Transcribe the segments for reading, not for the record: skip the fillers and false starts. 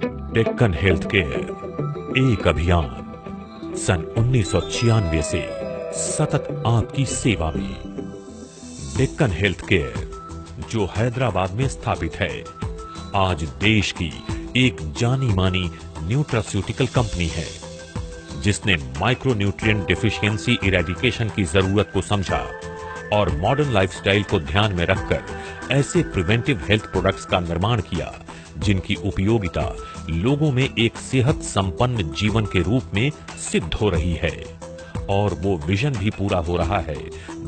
Deccan health care एक अभियान सन 1996 से सतत आपकी सेवा में। डेक्कन हेल्थ केयर जो हैदराबाद में स्थापित है, आज देश की एक जानी मानी न्यूट्रास्यूटिकल कंपनी है, जिसने माइक्रोन्यूट्रिएंट डेफिशिएंसी इरेडिकेशन की जरूरत को समझा और मॉडर्न लाइफस्टाइल को ध्यान में रखकर ऐसे प्रिवेंटिव हेल्थ प्रोडक्ट्स का निर्माण किया जिनकी उपयोगिता लोगों में एक सेहत संपन्न जीवन के रूप में सिद्ध हो रही है। और वो विजन भी पूरा हो रहा है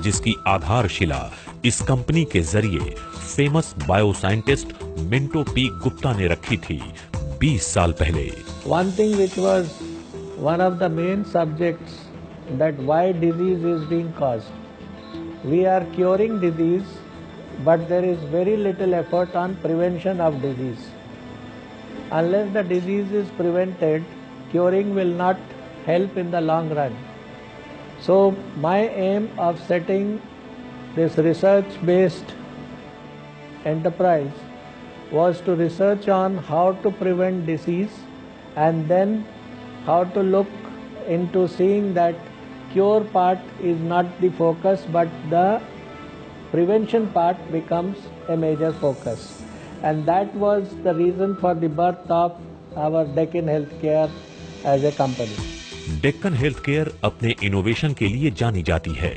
जिसकी आधारशिला इस कंपनी के जरिए फेमस बायोसाइंटिस्ट मिंटो पी गुप्ता ने रखी थी 20 साल पहले। One thing which was one of the main subjects, that why disease is being caused. We are curing disease, but there is very little effort on prevention of disease. Unless the disease is prevented, curing will not help in the long run. So my aim of setting this research-based enterprise was to research on how to prevent disease and then how to look into seeing that cure part is not the focus but the prevention part becomes a major focus. And that was the reason for the birth of our Deccan Healthcare as a company. Deccan health care अपने innovation के लिए जानी जाती है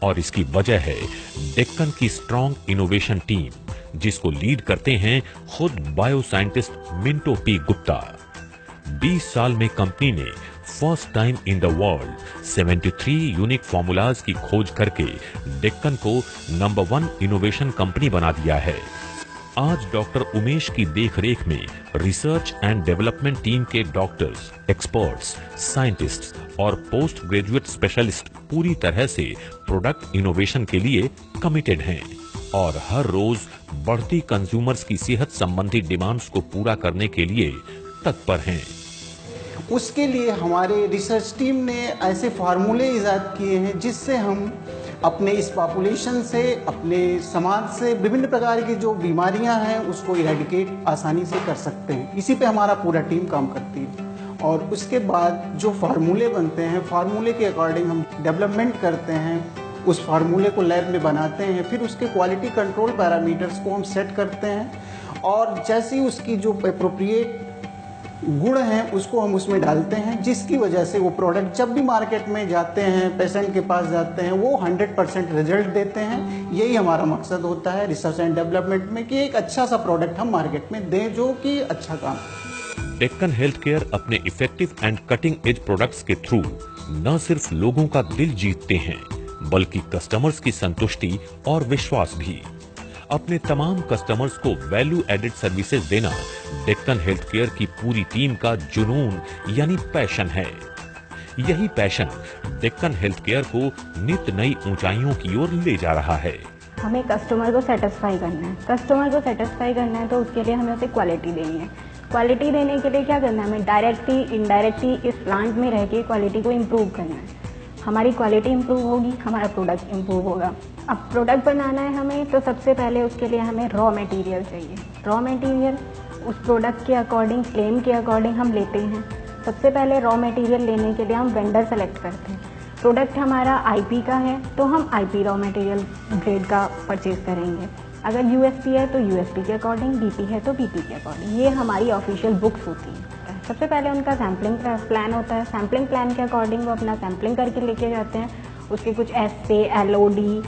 और इसकी वजह है डेक्कन की स्ट्रॉन्ग इनोवेशन टीम, जिसको लीड करते हैं खुद बायोसाइंटिस्ट मिंटो पी गुप्ता। 20 साल में कंपनी ने first time in the world 73 unique formulas की खोज करके डेक्कन को नंबर 1 इनोवेशन कंपनी बना दिया है। आज डॉक्टर उमेश की देखरेख में रिसर्च एंड डेवलपमेंट टीम के डॉक्टर्स, एक्सपर्ट्स, साइंटिस्ट्स और पोस्ट ग्रेजुएट स्पेशलिस्ट पूरी तरह से प्रोडक्ट इनोवेशन के लिए कमिटेड हैं और हर रोज बढ़ती कंज्यूमर्स की सेहत संबंधी डिमांड्स को पूरा करने के लिए तत्पर हैं। उसके लिए हमारे रिसर्च टीम ने ऐसे फार्मूले इजाद किए हैं जिससे हम अपने इस पॉपुलेशन से, अपने समाज से विभिन्न प्रकार की जो बीमारियां हैं उसको इरेडिकेट आसानी से कर सकते हैं। इसी पे हमारा पूरा टीम काम करती है और उसके बाद जो फार्मूले बनते हैं, फार्मूले के अकॉर्डिंग हम डेवलपमेंट करते हैं, उस फार्मूले को लैब में बनाते हैं, फिर उसके क्वालिटी कंट्रोल पैरामीटर्स को हम सेट करते हैं और जैसी उसकी जो एप्रोप्रिएट गुण हैं उसको हम उसमें डालते हैं, जिसकी वजह से वो प्रोडक्ट जब भी मार्केट में जाते हैं, पेशेंट के पास जाते हैं, वो 100% रिजल्ट देते हैं। यही हमारा मकसद होता है रिसर्च एंड डेवलपमेंट में कि एक अच्छा सा प्रोडक्ट हम मार्केट में दें जो कि अच्छा काम करे। डेक्कन हेल्थ केयर अपने effective and cutting edge products के थ्रू न सिर्फ लोगों का दिल जीतते हैं बल्कि कस्टमर्स की संतुष्टि और विश्वास भी। अपने तमाम कस्टमर्स को वैल्यू एडेड सर्विसेज देना डेक्कन हेल्थ केयर की पूरी टीम का जुनून यानी पैशन है। यही पैशन डेक्कन हेल्थ केयर को नित नई ऊंचाइयों की ओर ले जा रहा है। हमें कस्टमर को सेटिस्फाई करना है। कस्टमर को सेटिस्फाई करना है तो उसके लिए हमें उसे क्वालिटी देनी है। क्वालिटी देने के लिए क्या करना है, हमें डायरेक्टली इनडायरेक्टली इस प्लांट में रह के क्वालिटी को इम्प्रूव करना है। हमारी क्वालिटी इम्प्रूव होगी, हमारा प्रोडक्ट इम्प्रूव होगा। अब प्रोडक्ट बनाना है हमें तो सबसे पहले उसके लिए हमें रॉ मटेरियल चाहिए। रॉ मटेरियल उस प्रोडक्ट के अकॉर्डिंग, क्लेम के अकॉर्डिंग हम लेते हैं। सबसे पहले रॉ मटेरियल लेने के लिए हम वेंडर सेलेक्ट करते हैं। प्रोडक्ट हमारा आईपी का है तो हम आईपी रॉ मटेरियल ग्रेड का परचेज करेंगे। अगर यूएसपी है तो यूएसपी के अकॉर्डिंग, बीपी है तो बीपी के अकॉर्डिंग। ये हमारी ऑफिशियल बुक्स होती हैं। सबसे पहले उनका सैम्पलिंग प्लान होता है। सैम्पलिंग प्लान के अकॉर्डिंग वो अपना सैम्पलिंग करके लेके जाते हैं। उसके कुछ एसए, एलओडी,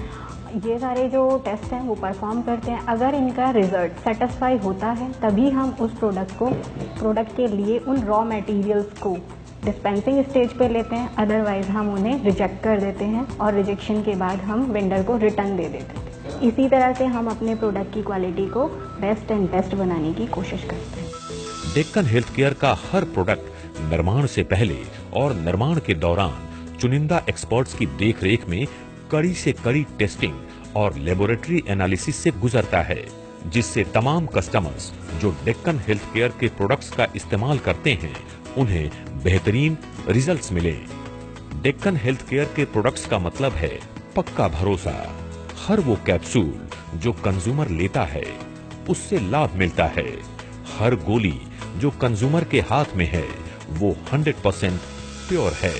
ये सारे जो टेस्ट हैं वो परफॉर्म करते हैं। अगर इनका रिजल्ट सेटिस्फाई होता है तभी हम उस प्रोडक्ट के लिए उन रॉ मटेरियल्स को डिस्पेंसिंग स्टेज पे लेते हैं। अदरवाइज हम उन्हें रिजेक्ट कर देते हैं और रिजेक्शन के बाद हम वेंडर को रिटर्न दे देते हैं। इसी तरह से हम अपने प्रोडक्ट की क्वालिटी को बेस्ट एंड बेस्ट बनाने की कोशिश करते हैं। डेक्कन हेल्थ केयर का हर प्रोडक्ट निर्माण से पहले और निर्माण के दौरान चुनिंदा एक्सपर्ट्स की देखरेख में कड़ी से कड़ी टेस्टिंग और लेबोरेटरी एनालिसिस से गुजरता है, जिससे तमाम कस्टमर्स जो डेक्कन हेल्थ केयर के प्रोडक्ट्स का इस्तेमाल करते हैं उन्हें बेहतरीन रिजल्ट्स मिले। डेक्कन हेल्थ केयर के प्रोडक्ट्स का मतलब है पक्का भरोसा। हर वो कैप्सूल जो कंज्यूमर लेता है उससे लाभ मिलता है। हर गोली जो कंज्यूमर के हाथ में है वो 100% प्योर है।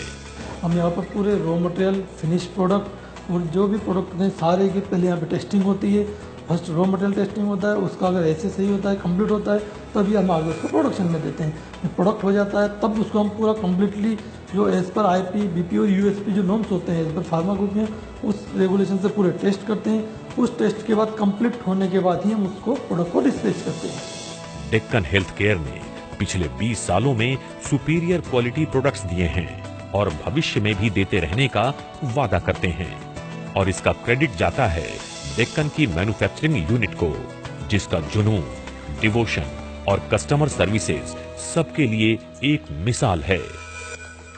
हम यहाँ पर पूरे रॉ मटेरियल, फिनिश प्रोडक्ट और जो भी प्रोडक्ट हैं सारे की पहले यहाँ पे टेस्टिंग होती है। फर्स्ट रॉ मटेरियल टेस्टिंग होता है, उसका अगर ऐसे सही होता है, कंप्लीट होता है, तभी हम आगे उसको प्रोडक्शन में देते हैं। जब प्रोडक्ट हो जाता है तब उसको हम पूरा कम्प्लीटली जो एज पर IP, BP और USP जो नॉर्म्स होते हैं एज पर फार्मा ग्रुप में, उस रेगुलेशन से पूरे टेस्ट करते हैं। उस टेस्ट के बाद कंप्लीट होने के बाद ही हम उसको प्रोडक्ट को डिस्पैच करते हैं। डेक्कन हेल्थ केयर ने पिछले 20 सालों में सुपीरियर क्वालिटी प्रोडक्ट्स दिए हैं और भविष्य में भी देते रहने का वादा करते हैं। और इसका क्रेडिट जाता है डेक्कन की मैन्युफैक्चरिंग यूनिट को, जिसका जुनून, डिवोशन और कस्टमर सर्विसेज सबके लिए एक मिसाल है।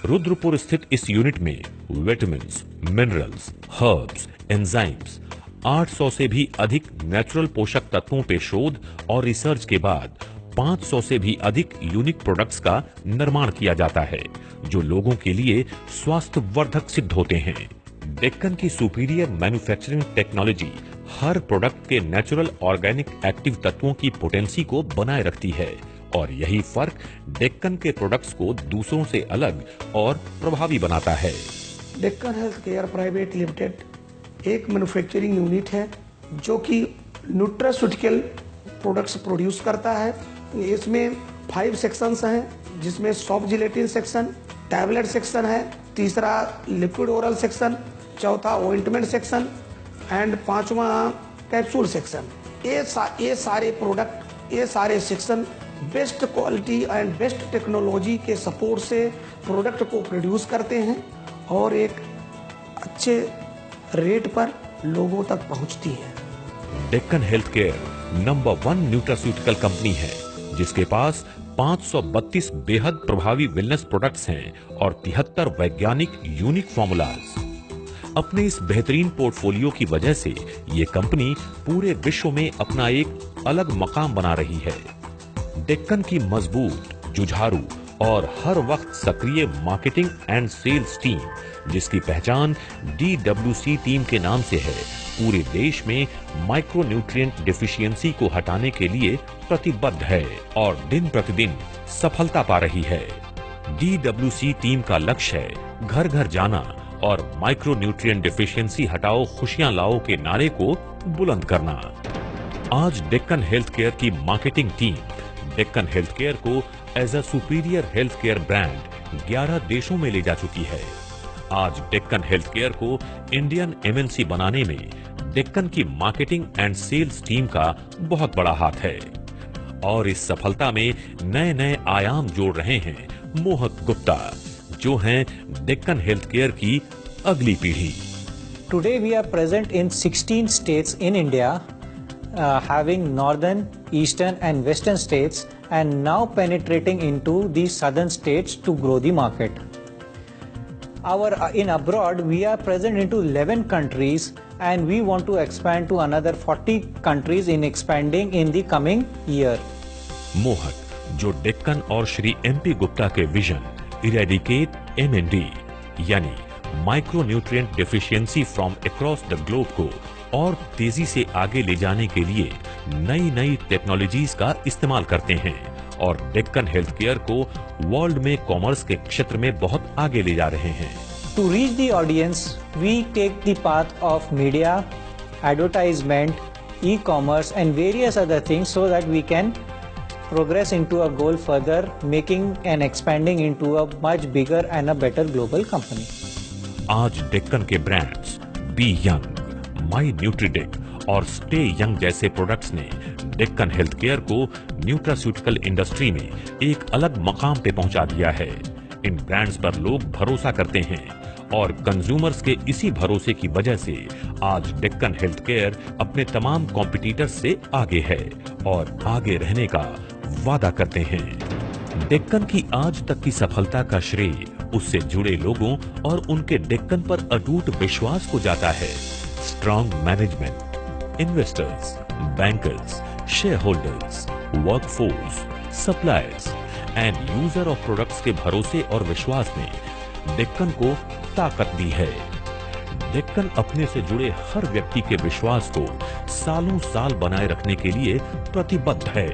रुद्रपुर स्थित इस यूनिट में विटामिन्स, मिनरल्स, हर्ब्स, एंजाइम्स, 800 से भी अधिक नेचुरल पोषक तत्वों पे शोध और रिसर्च के बाद 500 से भी अधिक यूनिक प्रोडक्ट्स का निर्माण किया जाता है, जो लोगों के लिए स्वास्थ्यवर्धक सिद्ध होते हैं। डेक्कन की सुपीरियर मैन्युफैक्चरिंग टेक्नोलॉजी हर प्रोडक्ट के नेचुरल ऑर्गेनिक एक्टिव तत्वों की पोटेंसी को बनाए रखती है और यही फर्क डेक्कन के प्रोडक्ट्स को दूसरों से अलग और प्रभावी बनाता है। Deccan health care private limited एक मैन्युफैक्चरिंग यूनिट है जो कि न्यूट्रास्यूटिकल प्रोडक्ट्स प्रोड्यूस करता है। इसमें 5 सेक्शंस हैं, जिसमें soft gelatin section, tablet section है, तीसरा लिक्विड ओरल सेक्शन, चौथा ऑइंटमेंट सेक्शन एंड 5वां कैप्सूल सेक्शन। ये सारे प्रोडक्ट, ये सारे section best quality and best technology के सपोर्ट से प्रोडक्ट को प्रोड्यूस करते हैं और एक अच्छे रेट पर लोगों तक पहुंचती है। Deccan health care number 1 nutraceutical company है, जिसके पास 532 बेहद प्रभावी वेलनेस प्रोडक्ट्स हैं और 73 वैज्ञानिक यूनिक फॉर्मूलाज। अपने इस बेहतरीन पोर्टफोलियो की वजह से ये कंपनी पूरे विश्व में अपना एक अलग मकाम बना रही है। डेक्कन की मजबूत, जुझारू और हर वक्त सक्रिय मार्केटिंग एंड सेल्स टीम, जिसकी पहचान DWC टीम के नाम से है, पूरे देश में माइक्रोन्यूट्रिएंट डिफिशियंसी को हटाने के लिए प्रतिबद्ध है और दिन प्रतिदिन सफलता पा रही है। DWC टीम का लक्ष्य है घर घर जाना और माइक्रोन्यूट्रिएंट डिफिशियंसी हटाओ, खुशियां लाओ के नारे को बुलंद करना। आज डेक्कन हेल्थ केयर की marketing team Deccan health care को as a superior health care brand 11 देशों में ले जा चुकी है। आज डेक्कन हेल्थ केयर को इंडियन MNC बनाने में डेक्कन की मार्केटिंग एंड सेल्स टीम का बहुत बड़ा हाथ है और इस सफलता में नए नए आयाम जोड़ रहे हैं मोहक गुप्ता, जो हैं डेक्कन हेल्थ केयर की अगली पीढ़ी। Today we are present in 16 states in India, having northern, eastern and western states, and now penetrating into the southern states to grow the market. In abroad we are present into 11 countries and we want to expand to another 40 countries in expanding in the coming year. मोहक, जो डेक्कन और Shri MP Gupta के vision eradicate MND यानी micronutrient deficiency from across the globe को और तेजी से आगे ले जाने के लिए नई नई टेक्नोलॉजीज का इस्तेमाल करते हैं और डेक्कन हेल्थ केयर को वर्ल्ड में कॉमर्स के क्षेत्र में बहुत आगे ले जा रहे हैं। To reach the audience, we take the path of media, advertisement, e-commerce and various other things so that we can progress into a goal further, making and expanding into a much bigger and a better global company. आज डेक्कन के brands be young, माई न्यूट्रीडेक और stay young जैसे products ने Deccan health care को nutraceutical industry में एक अलग मकाम पे पहुंचा दिया है। इन ब्रांड्स पर लोग भरोसा करते हैं और कंज्यूमर्स के इसी भरोसे की वजह से आज डेक्कन हेल्थ केयर अपने तमाम कॉम्पिटिटर्स से आगे है और आगे रहने का वादा करते हैं। डेक्कन की आज तक की सफलता का श्रेय उससे जुड़े लोगों और उनके डेक्कन पर अटूट विश्वास को जाता है। Strong management, investors, bankers, share holders, workforce, suppliers and user of products के भरोसे और विश्वास ने डेक्कन को ताकत दी है। डेक्कन अपने से जुड़े हर व्यक्ति के विश्वास को सालों साल बनाए रखने के लिए प्रतिबद्ध है।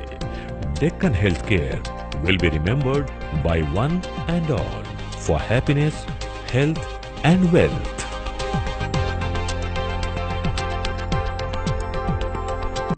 Deccan health care will be remembered by one and all for happiness, health and wealth.